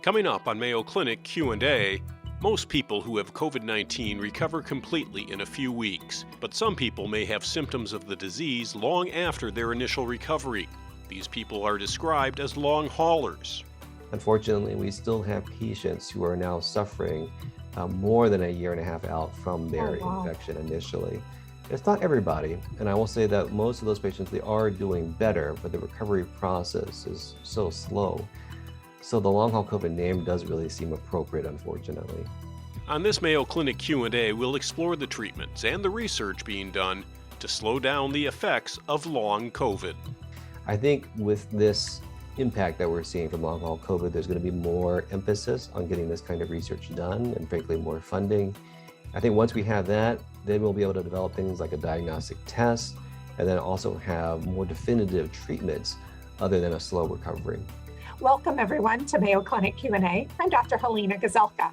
Coming up on Mayo Clinic Q&A, most people who have COVID-19 recover completely in a few weeks, but some people may have symptoms of the disease long after their initial recovery. These people are described as long haulers. Unfortunately, we still have patients who are now suffering more than a year and a half out from their infection initially. It's not everybody, and I will say that most of those patients, they are doing better, but the recovery process is so slow. So the long haul COVID name does really seem appropriate, unfortunately. On this Mayo Clinic Q&A, we'll explore the treatments and the research being done to slow down the effects of long COVID. I think with this impact that we're seeing from long haul COVID, there's going to be more emphasis on getting this kind of research done and frankly more funding. I think once we have that, then we'll be able to develop things like a diagnostic test and then also have more definitive treatments other than a slow recovery. Welcome everyone to Mayo Clinic Q&A. I'm Dr. Helena Gazelka.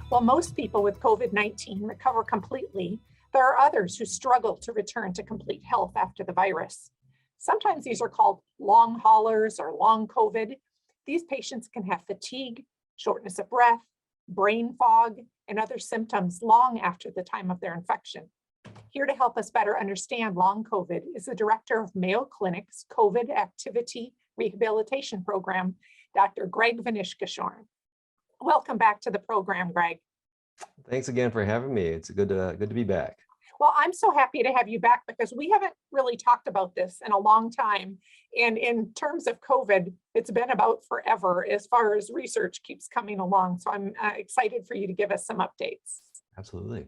While most people with COVID-19 recover completely, there are others who struggle to return to complete health after the virus. Sometimes these are called long haulers or long COVID. These patients can have fatigue, shortness of breath, brain fog, and other symptoms long after the time of their infection. Here to help us better understand long COVID is the director of Mayo Clinic's COVID Activity Rehabilitation Program, Dr. Greg Vanishkeshorn. Welcome back to the program, Greg. Thanks again for having me. It's good to be back. Well, I'm so happy to have you back because we haven't really talked about this in a long time. And in terms of COVID, it's been about forever as far as research keeps coming along. So I'm excited for you to give us some updates. Absolutely.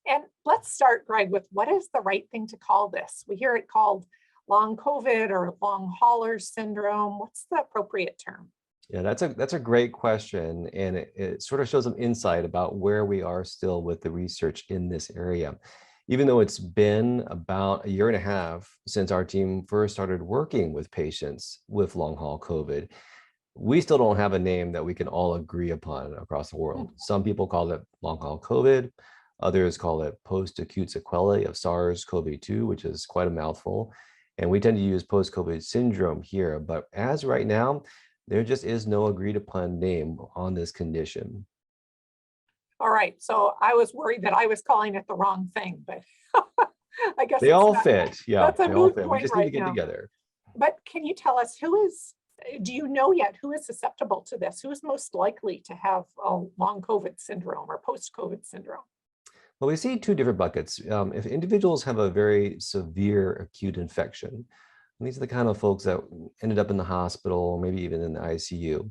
And let's start, Greg, with what is the right thing to call this? We hear it called long COVID or long hauler syndrome. What's the appropriate term? Yeah, that's a great question. And it sort of shows some insight about where we are still with the research in this area. Even though it's been about a year and a half since our team first started working with patients with long haul COVID, we still don't have a name that we can all agree upon across the world. Some people call it long haul COVID. Others call it post-acute sequelae of SARS-CoV-2, which is quite a mouthful. And we tend to use post-COVID syndrome here. But as right now, there just is no agreed upon name on this condition. All right, so I was worried that I was calling it the wrong thing, but I guess they all fit. Yeah, that's a they all moot fit. We point just need to right get now. together. But can you tell us do you know yet who is susceptible to this? Who is most likely to have a long COVID syndrome or post-COVID syndrome? Well, we see two different buckets. If individuals have a very severe acute infection, and these are the kind of folks that ended up in the hospital, maybe even in the ICU.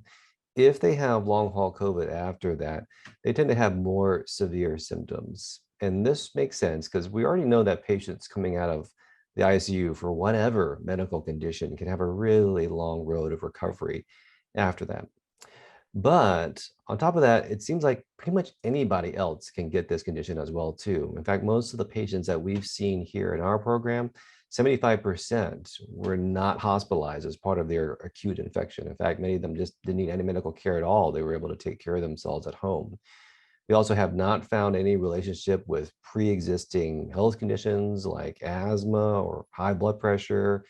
If they have long haul COVID after that, they tend to have more severe symptoms. And this makes sense because we already know that patients coming out of the ICU for whatever medical condition can have a really long road of recovery after that. But on top of that, it seems like pretty much anybody else can get this condition as well too. In fact, most of the patients that we've seen here in our program, 75% were not hospitalized as part of their acute infection. In fact, many of them just didn't need any medical care at all. They were able to take care of themselves at home. We also have not found any relationship with pre-existing health conditions like asthma or high blood pressure,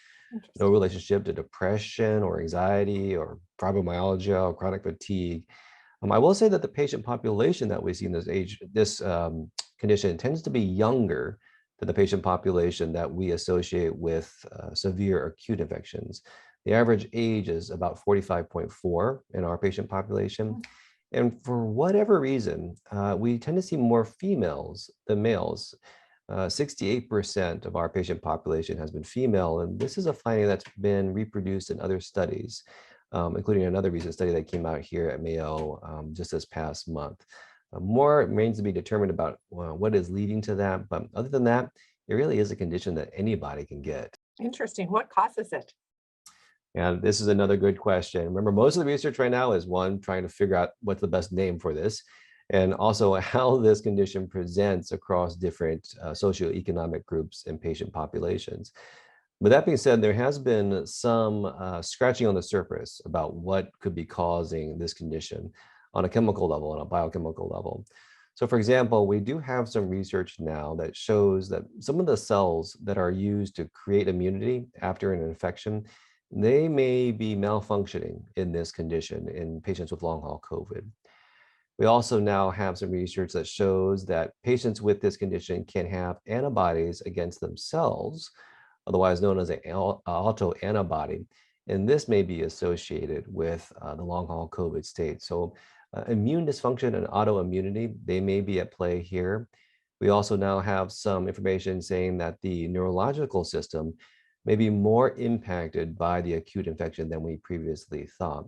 no relationship to depression or anxiety or fibromyalgia or chronic fatigue. I will say that the patient population that we see in this condition tends to be younger than the patient population that we associate with severe acute infections. The average age is about 45.4 in our patient population. And for whatever reason, we tend to see more females than males. 68% of our patient population has been female, and this is a finding that's been reproduced in other studies, including another recent study that came out here at Mayo just this past month. More remains to be determined about what is leading to that, but other than that, it really is a condition that anybody can get. Interesting. What causes it? And this is another good question. Remember, most of the research right now is one, trying to figure out what's the best name for this, and also how this condition presents across different socioeconomic groups and patient populations. But that being said, there has been some scratching on the surface about what could be causing this condition on a chemical level, on a biochemical level. So for example, we do have some research now that shows that some of the cells that are used to create immunity after an infection, they may be malfunctioning in this condition in patients with long haul COVID. We also now have some research that shows that patients with this condition can have antibodies against themselves, otherwise known as an autoantibody. And this may be associated with the long haul COVID state. So immune dysfunction and autoimmunity, they may be at play here. We also now have some information saying that the neurological system may be more impacted by the acute infection than we previously thought.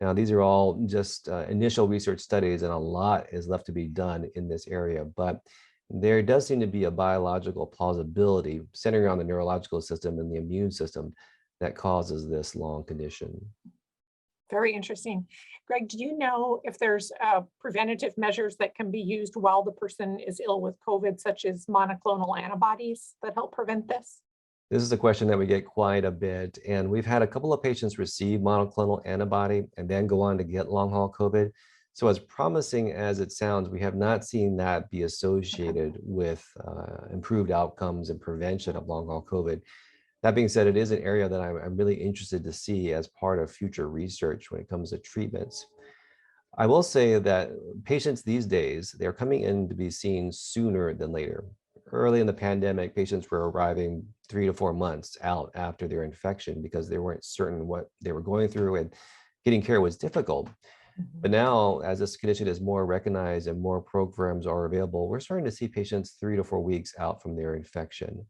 Now, these are all just initial research studies, and a lot is left to be done in this area, but there does seem to be a biological plausibility centering around the neurological system and the immune system that causes this long condition. Very interesting. Greg, do you know if there's preventative measures that can be used while the person is ill with COVID, such as monoclonal antibodies that help prevent this? This is a question that we get quite a bit, and we've had a couple of patients receive monoclonal antibody and then go on to get long haul COVID. So as promising as it sounds, we have not seen that be associated with improved outcomes and prevention of long haul COVID. That being said, it is an area that I'm really interested to see as part of future research when it comes to treatments. I will say that patients these days, they're coming in to be seen sooner than later. Early in the pandemic, patients were arriving 3 to 4 months out after their infection because they weren't certain what they were going through and getting care was difficult. But now, as this condition is more recognized and more programs are available, we're starting to see patients 3 to 4 weeks out from their infection.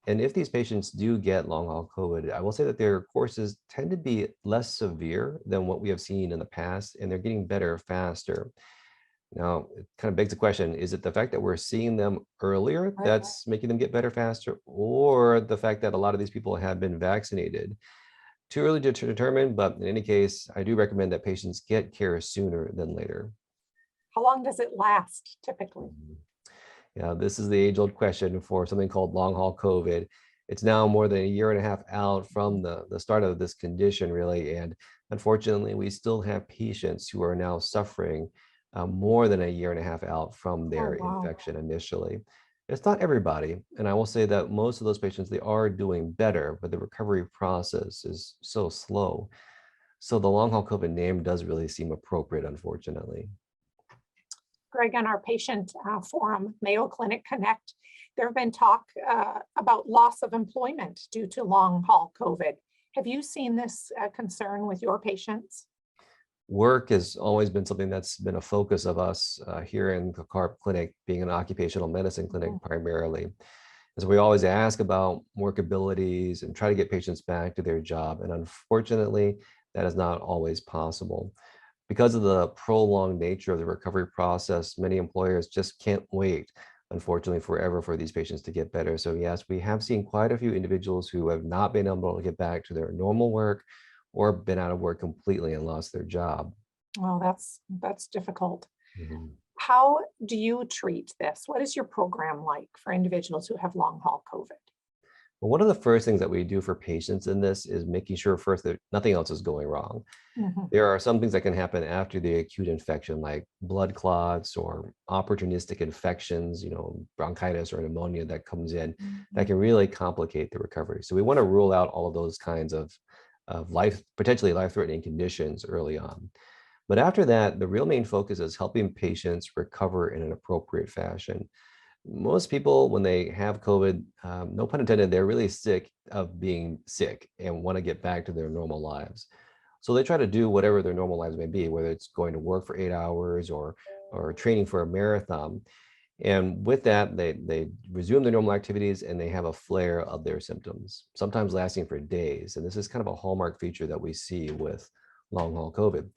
And if these patients do get long haul COVID, I will say that their courses tend to be less severe than what we have seen in the past, and they're getting better faster. Now, it kind of begs the question, is it the fact that we're seeing them earlier Right. that's making them get better faster, or the fact that a lot of these people have been vaccinated? Too early to determine, but in any case, I do recommend that patients get care sooner than later. How long does it last typically? Yeah, this is the age-old question for something called long haul COVID. It's now more than a year and a half out from the start of this condition, really. And unfortunately, we still have patients who are now suffering more than a year and a half out from their wow. infection initially. It's not everybody. And I will say that most of those patients, they are doing better, but the recovery process is so slow. So the long haul COVID name does really seem appropriate, unfortunately. Greg, on our patient forum, Mayo Clinic Connect, there have been talk about loss of employment due to long haul COVID. Have you seen this concern with your patients? Work has always been something that's been a focus of us here in the CARP clinic, being an occupational medicine clinic primarily. And so we always ask about work abilities and try to get patients back to their job. And unfortunately, that is not always possible. Because of the prolonged nature of the recovery process, many employers just can't wait, unfortunately, forever for these patients to get better. So yes, we have seen quite a few individuals who have not been able to get back to their normal work or been out of work completely and lost their job. Well, that's difficult. Mhm. How do you treat this? What is your program like for individuals who have long haul COVID? Well, one of the first things that we do for patients in this is making sure first that nothing else is going wrong. There are some things that can happen after the acute infection, like blood clots or opportunistic infections, bronchitis or pneumonia that comes in that can really complicate the recovery. So we want to rule out all of those kinds of potentially life-threatening conditions early on. But after that, the real main focus is helping patients recover in an appropriate fashion. Most people, when they have COVID, no pun intended, they're really sick of being sick and want to get back to their normal lives. So they try to do whatever their normal lives may be, whether it's going to work for 8 hours or training for a marathon. And with that, they resume their normal activities and they have a flare of their symptoms, sometimes lasting for days. And this is kind of a hallmark feature that we see with long haul COVID.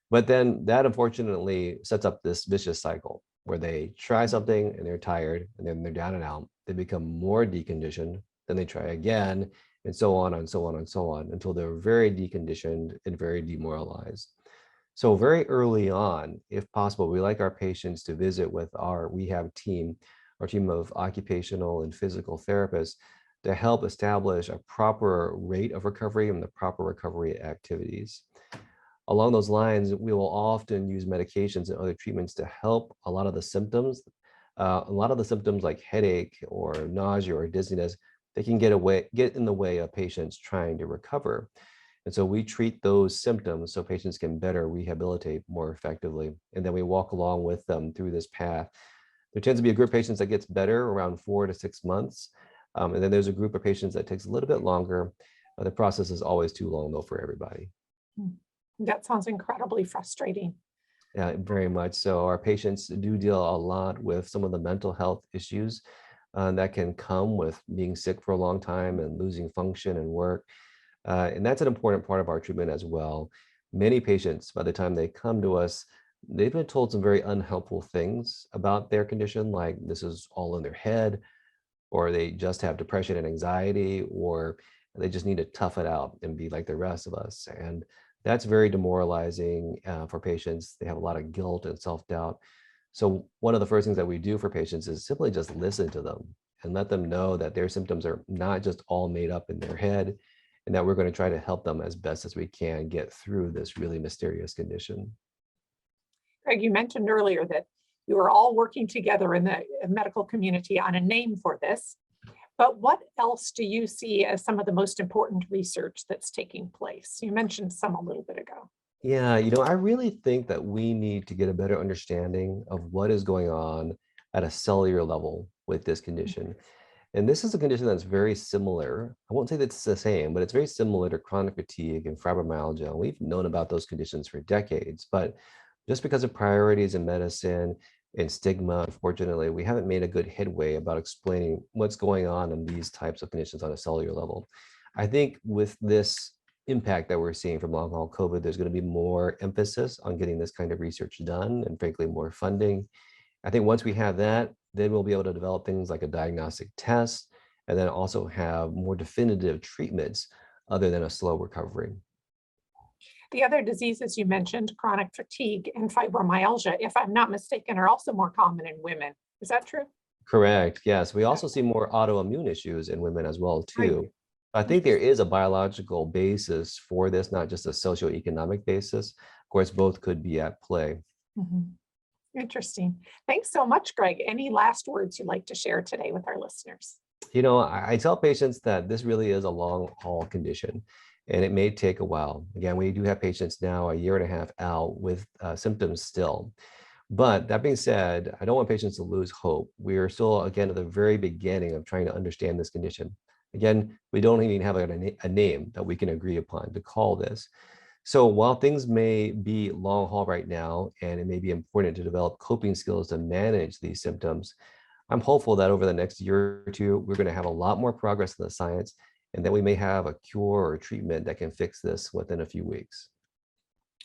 But then that unfortunately sets up this vicious cycle where they try something and they're tired and then they're down and out. They become more deconditioned, then they try again, and so on and so on and so on until they're very deconditioned and very demoralized. So very early on, if possible, we like our patients to visit with our rehab team, our team of occupational and physical therapists, to help establish a proper rate of recovery and the proper recovery activities. Along those lines, we will often use medications and other treatments to help a lot of the symptoms like headache or nausea or dizziness they can get in the way of patients trying to recover. And so we treat those symptoms so patients can better rehabilitate more effectively. And then we walk along with them through this path. There tends to be a group of patients that gets better around 4 to 6 months. And then there's a group of patients that takes a little bit longer. The process is always too long though for everybody. That sounds incredibly frustrating. Yeah, very much so. Our patients do deal a lot with some of the mental health issues that can come with being sick for a long time and losing function and work. And that's an important part of our treatment as well. Many patients, by the time they come to us, they've been told some very unhelpful things about their condition, like this is all in their head, or they just have depression and anxiety, or they just need to tough it out and be like the rest of us. And that's very demoralizing for patients. They have a lot of guilt and self-doubt. So one of the first things that we do for patients is simply just listen to them and let them know that their symptoms are not just all made up in their head, and that we're going to try to help them as best as we can get through this really mysterious condition. Greg, you mentioned earlier that you are all working together in the medical community on a name for this, but what else do you see as some of the most important research that's taking place? You mentioned some a little bit ago. Yeah, I really think that we need to get a better understanding of what is going on at a cellular level with this condition. And this is a condition that's very similar. I won't say that it's the same, but it's very similar to chronic fatigue and fibromyalgia. And we've known about those conditions for decades, but just because of priorities in medicine and stigma, unfortunately, we haven't made a good headway about explaining what's going on in these types of conditions on a cellular level. I think with this impact that we're seeing from long haul COVID, there's going to be more emphasis on getting this kind of research done and frankly, more funding. I think once we have that, then we'll be able to develop things like a diagnostic test and then also have more definitive treatments other than a slow recovery. The other diseases you mentioned, chronic fatigue and fibromyalgia, if I'm not mistaken, are also more common in women. Is that true? Correct. Yes. We also see more autoimmune issues in women as well, too. Right. I think there is a biological basis for this, not just a socioeconomic basis. Of course, both could be at play. Interesting. Thanks so much, Greg. Any last words you'd like to share today with our listeners? I tell patients that this really is a long haul condition and it may take a while. Again, we do have patients now a year and a half out with symptoms still. But that being said, I don't want patients to lose hope. We are still, again, at the very beginning of trying to understand this condition. Again, we don't even have a name that we can agree upon to call this. So while things may be long haul right now, and it may be important to develop coping skills to manage these symptoms, I'm hopeful that over the next year or two, we're going to have a lot more progress in the science, and then we may have a cure or treatment that can fix this within a few weeks.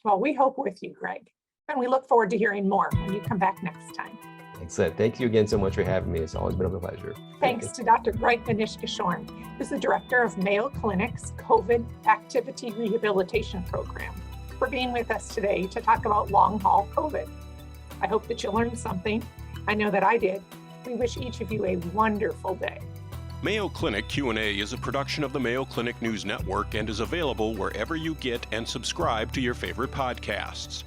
Well, we hope with you, Greg, and we look forward to hearing more when you come back next time. Excellent. Thank you again so much for having me. It's always been a pleasure. Thanks to Dr. Greg Manish-Kishorn, who's the director of Mayo Clinic's COVID Activity Rehabilitation Program, for being with us today to talk about long haul COVID. I hope that you learned something. I know that I did. We wish each of you a wonderful day. Mayo Clinic Q&A is a production of the Mayo Clinic News Network and is available wherever you get and subscribe to your favorite podcasts.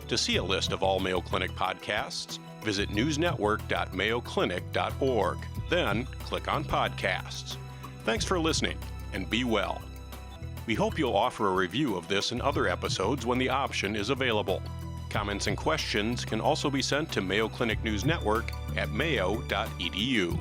To see a list of all Mayo Clinic podcasts, visit newsnetwork.mayoclinic.org. Then click on podcasts. Thanks for listening and be well. We hope you'll offer a review of this and other episodes when the option is available. Comments and questions can also be sent to Mayo Clinic News Network at mayo.edu.